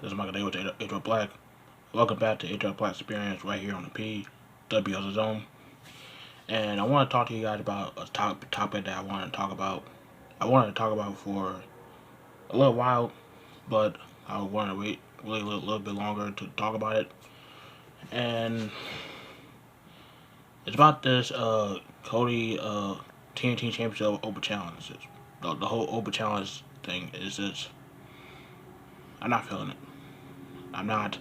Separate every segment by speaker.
Speaker 1: This is Michael Day with Adriel Black. Welcome back to Adriel Black Experience right here on the PWS Zone. And I want to talk to you guys about a topic that I want to talk about. I wanted to talk about for a little while, but I wanted to wait really a little bit longer to talk about it. And it's about this Cody TNT Championship Open Challenge. The whole Open Challenge thing is just, I'm not feeling it. I'm not.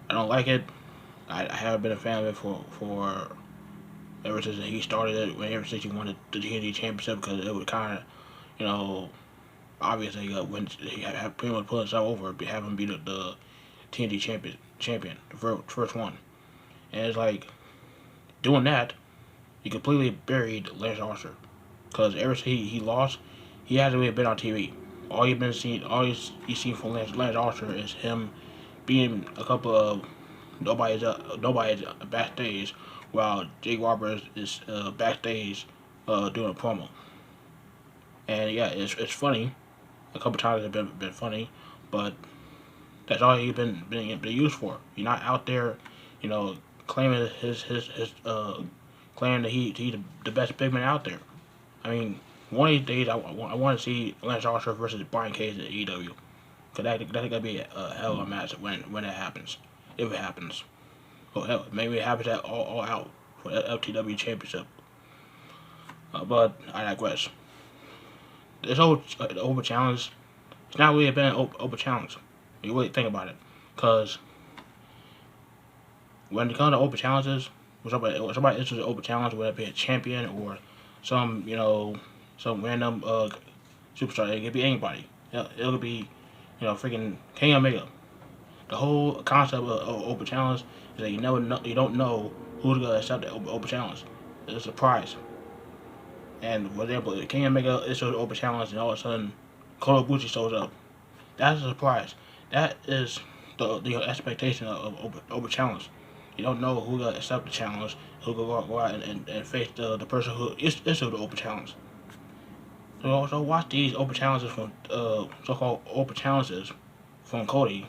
Speaker 1: I don't like it. I haven't been a fan of it for ever since he started it. Ever since he won the TNT Championship, because it was kind of, you know, obviously when he had pretty much put himself over, having him be the TNT champion, the first one, and it's like doing that, he completely buried Lance Archer, because ever since he lost, he hasn't really been on TV. All you seen from Lance Archer is him being a couple of nobody's backstage, while Jake Roberts is backstage doing a promo. And yeah, it's funny. A couple times it's been funny, but that's all he's been used for. You're not out there, you know, claiming his claiming that he's the best big man out there. I mean, one of these days I want to see Lance Archer versus Brian Cage at AEW. Cause that's gonna be a hell of a match when it happens, if it happens. Well, hell, maybe it happens at all out for the FTW Championship. But I digress. This whole Open Challenge, it's not really been an Open Challenge. When you really think about it, because when it comes to Open Challenges, when somebody enters an Open Challenge, whether it be a champion or some random superstar, it could be anybody. It could be, freaking King Omega. The whole concept of Open Challenge is that you don't know who's gonna accept the Open Challenge. It's a surprise. And for example, King Omega is an Open Challenge, and all of a sudden, Kota Ibushi shows up. That's a surprise. That is the expectation of Open Challenge. You don't know who's gonna accept the challenge, who's gonna go out and face the person who is the Open Challenge. So watch these Open Challenges from so-called Open Challenges from Cody.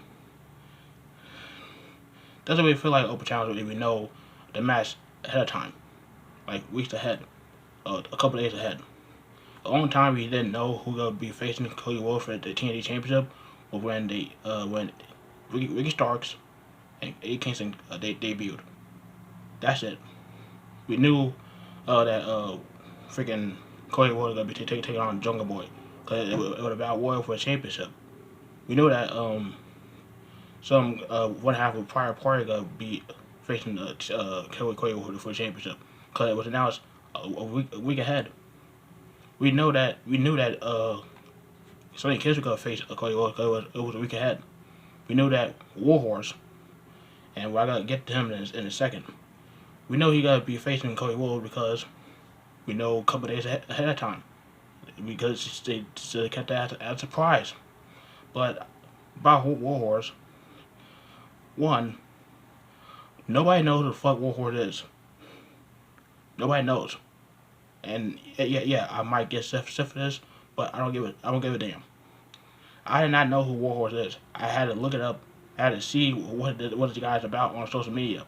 Speaker 1: Doesn't really feel like Open Challenge if we know the match ahead of time, like weeks ahead, a couple days ahead. The only time we didn't know who gonna be facing Cody Rhodes for the TNT Championship was when Ricky Starks and Eddie Kingston they debuted. That's it. We knew that freaking Cody Rhodes was gonna be taking on Jungle Boy, because it was about Royal for a championship. We knew that some one half of prior party gonna be facing Cody Rhodes for a championship, because it was announced a week ahead. We knew that Sonny Kiss was gonna face Cody Rhodes, because it was a week ahead. We knew that Warhorse, and we're gonna get to him in a second. We know he gotta be facing Cody Rhodes because we know a couple days ahead of time, because they kept that as a surprise. But about Warhorse, one, nobody knows who the fuck Warhorse is. Nobody knows. And yeah, I might get stiff for this, but I don't give a damn. I did not know who Warhorse is. I had to look it up. I had to see what the guy's about on social media.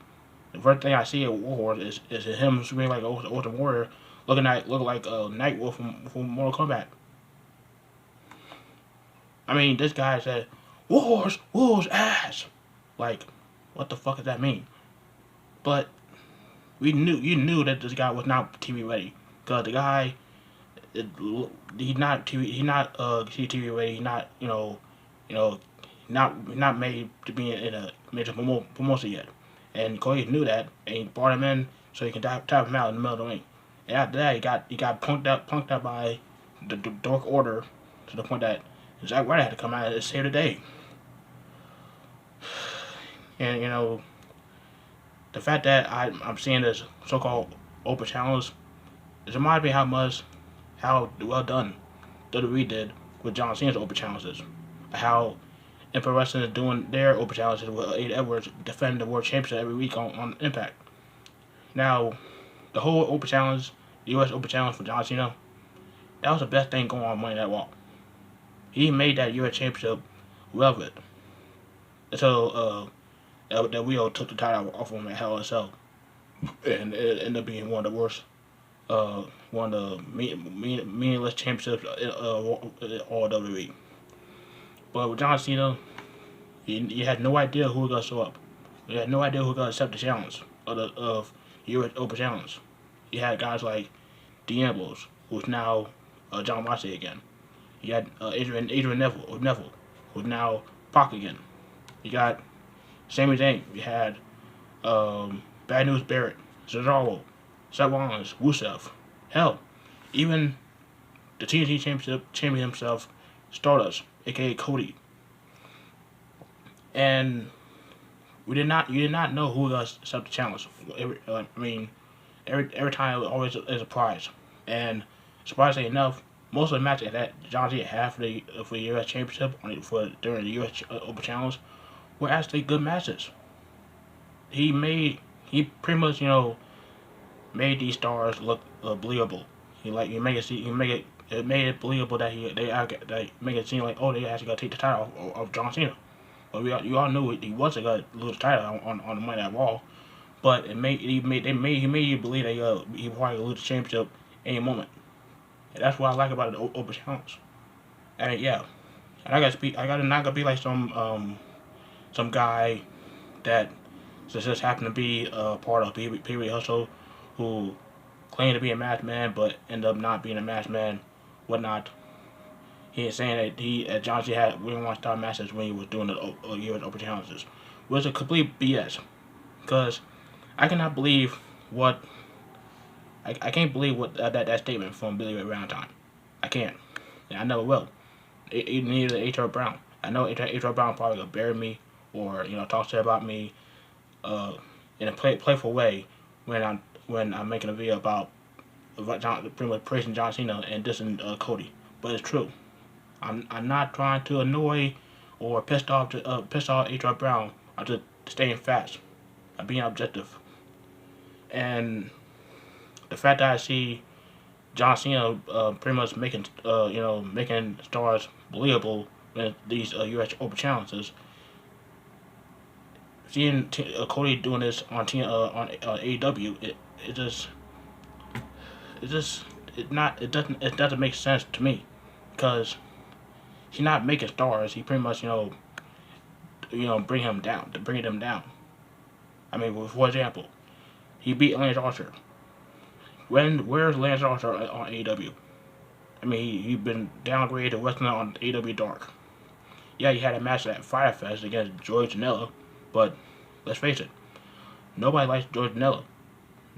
Speaker 1: The first thing I see of Warhorse is him screaming like Ultimate Warrior, looking like Nightwolf from Mortal Kombat. I mean, this guy said, Warhorse ass. Like, what the fuck does that mean? But you knew that this guy was not TV ready, because the guy, he's not TV ready. He's not not made to be in a major promotion yet. And Cody knew that, and he brought him in so he can tap him out in the middle of the ring. And after that, he got punked out by the Dark Order, to the point that Zack Ryder had to come out and save the day. And the fact that I'm seeing this so-called Open Challenge, it reminds me how well done WWE did with John Cena's Open Challenges. How Impact Wrestling is doing their Open Challenges with Aiden Edwards defending the World Championship every week on Impact. Now, the whole Open Challenge, the U.S. Open Challenge for John Cena, that was the best thing going on Monday Night Raw. He made that U.S. Championship relevant. until Del Rio took the title off him at Hell in a Cell, and it ended up being one of the worst, one of the meaningless championships in all WWE. But with John Cena, you had no idea who was gonna show up. You had no idea who was gonna accept the challenge of US Open Challenge. You had guys like Dean Ambrose, who's now John Moxley again. You had Adrian Neville, who's now Pac again. You got Sami Zayn. You had Bad News Barrett, Cesaro, Seth Rollins, Rusev. Hell, even the TNT champion himself, Stardust, aka Cody. And you did not know who was going to accept the challenge. Every time it was always a surprise. And surprisingly enough, most of the matches that John Cena had for the U.S. Championship during the U.S. Open Challenge were actually good matches. He pretty much made these stars look believable. He make it made it believable that they make it seem like, oh, they actually gonna take the title of John Cena. But you all knew he wasn't gonna lose the title on the Monday Night Raw. But he made you believe that he probably gonna lose the championship any moment. And that's what I like about the Open Challenge. And yeah, and I gotta not gonna be like some guy that just happened to be part of Pee Hustle, who claimed to be a match man but ended up not being a match man, whatnot. He is saying that John Cena had winning one-star matches when he was doing the US Open Challenges, which is a complete BS. Because I cannot believe what I can't believe what that statement from Billy Ray Valentine. I can't. And I never will. Neither H.R. Brown. I know H.R. Brown probably gonna bury me or talk shit about me in a playful way when I'm making a video about pretty much praising John Cena and dissing Cody. But it's true. I'm not trying to annoy or piss off H.R. Brown. I'm just staying fast. I'm being objective. And the fact that I see John Cena pretty much making stars believable in these U.S. Open challenges, seeing Cody doing this on AEW, it just it doesn't make sense to me because he's not making stars. He pretty much bringing them down. I mean, for example, he beat Lance Archer. Where's Lance Archer on AEW? I mean, he's been downgraded to wrestling on AEW Dark. Yeah, he had a match at Fyter Fest against George Janela, but let's face it, nobody likes George Janela.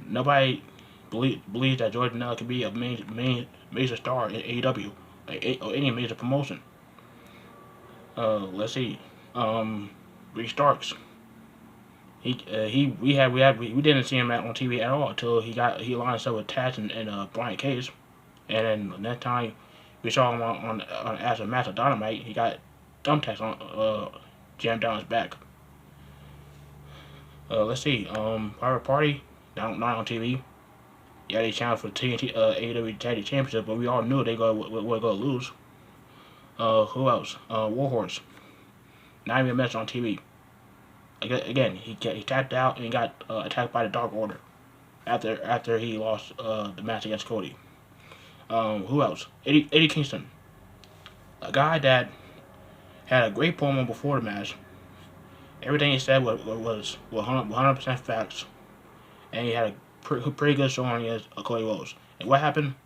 Speaker 1: Nobody believes that George Janela can be a major star in AEW or any major promotion. Let's see, Rick Starks. We didn't see him on TV at all until he lined himself with Taz and Brian Cage, and then that time we saw him on as a match of Dynamite. He got thumbtacks on jammed down his back. Let's see, Private Party not on TV. Yeah, they challenged for the TNT AEW Tag Team Championship, but we all knew they were gonna lose. Who else? Warhorse. Not even a match on TV. Again, he tapped out and he got attacked by the Dark Order after he lost the match against Cody. Who else? Eddie Kingston, a guy that had a great promo before the match. Everything he said was 100% facts, and he had a pretty good showing against Cody Rhodes. And what happened?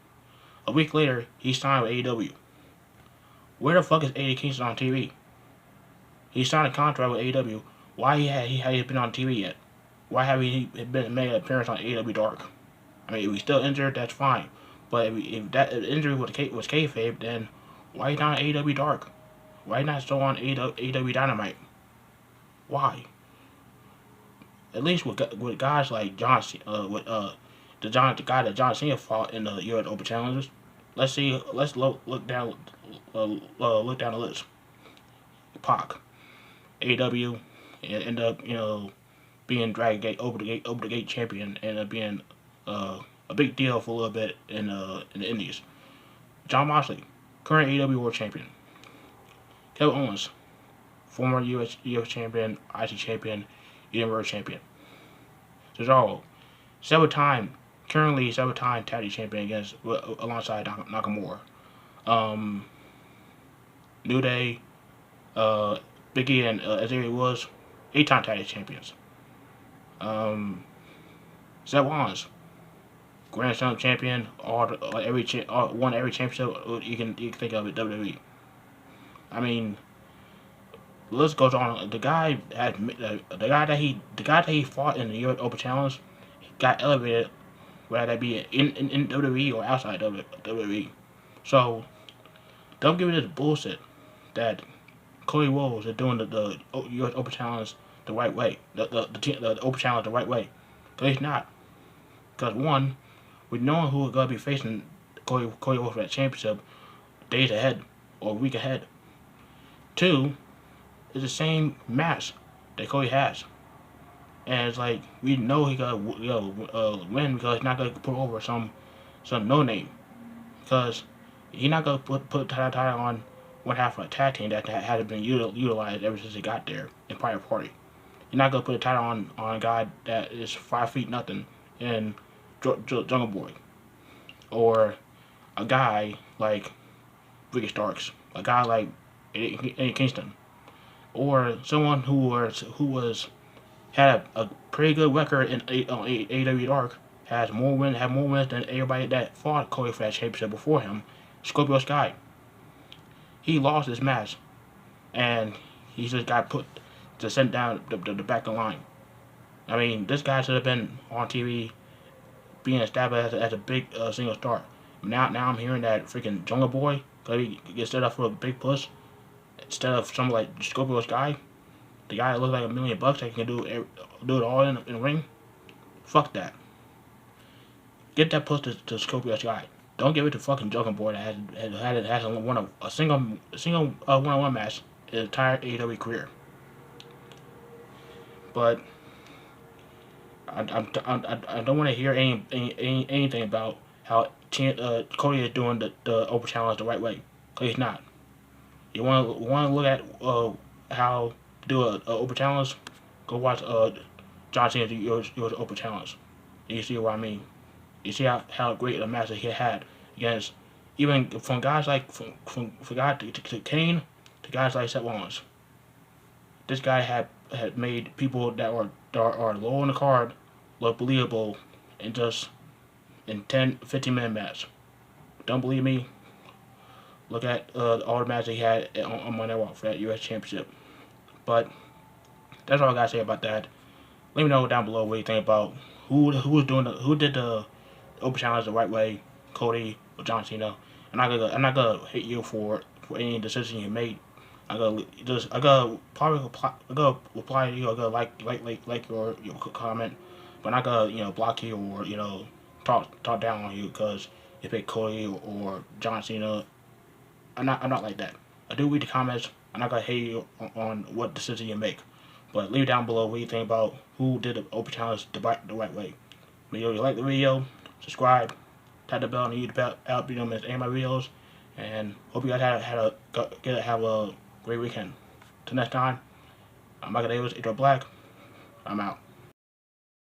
Speaker 1: A week later, he signed with AEW. Where the fuck is Eddie Kingston on TV? He signed a contract with AEW. Why had he been on TV yet? Why have he been made an appearance on AEW Dark? I mean, if he's still injured, that's fine. But if that injury was kayfabe, then why not on AEW Dark? Why not still on AEW Dynamite? Why? At least with guys like John, the guy that John Cena fought in the US Open Challenges. Let's look down the list. Pac, AEW, and end up being dragged over the gate champion and being a big deal for a little bit in the Indies. John Moxley, current AEW World Champion. Kevin Owens, former US champion, IC champion, Universal champion. Cesaro, currently seven-time tag team champion alongside Nakamura. Um, New Day, uh, Big E and Xavier was 8-time tag team champions. Seth Rollins, Grand Slam champion, won every championship you can think of at WWE. I mean, the list goes on. The guy that he fought in the US Open Challenge got elevated, whether that be in WWE or outside WWE. So don't give me this bullshit that Cody Rhodes is doing the US Open Challenge the right way, the Open Challenge the right way. Cause he's not. Cause one, we know who is gonna be facing Cody Rhodes for that championship days ahead or a week ahead. Two, it's the same match that Cody has. And it's like we know he gotta win because he's not gonna put over some no name. Because he's not gonna put the title on one half of a tag team that hasn't been utilized ever since he got there in Private Party. You're not gonna put a title on a guy that is 5 feet nothing in Jungle Boy, or a guy like Ricky Starks, a guy like Eddie Kingston, or someone who had a pretty good record in AEW Dark, have more wins than everybody that fought Cody for that championship before him. Scorpio Sky, he lost his match, and he just got put to send down the back of the line. I mean, this guy should have been on TV, being established as a big single star. Now I'm hearing that freaking Jungle Boy he gets set up for a big push instead of someone like Scorpio Sky, the guy that looks like $1 million that can do it all in the ring. Fuck that. Get that push to Scorpio Sky. Don't give it to fucking Jungle Boy that hasn't won a single one-on-one match in his entire AEW career. But I don't want to hear anything about how Cody is doing the Open Challenge the right way. Cause he's not. You want to look at how to do a Open Challenge? Go watch John Cena's US Open Challenge. And you see what I mean. You see how great a match he had against even from guys like from guys to Kane to guys like Seth Rollins. This guy had made people that are low on the card look believable in just in 10-15 minute match. Don't believe me? Look at all the matches he had on Monday Night Raw for that US Championship. But that's all I gotta say about that. Let me know down below what you think about who did the Open Challenge the right way, Cody or John Cena. I'm not gonna hate you for any decision you made. I gotta reply to you. I gotta like your comment, but I'm not gonna block you or talk down on you because you pick Cody or John Cena. I'm not like that. I do read the comments. I'm not gonna hate you on what decision you make, but leave down below what you think about who did the Open Challenge the right way. If you like the video, subscribe, tap the bell, and you the bell, you don't miss any of my videos. And hope you guys have a great weekend. Till next time, I'm Michael Davis, Black. I'm out.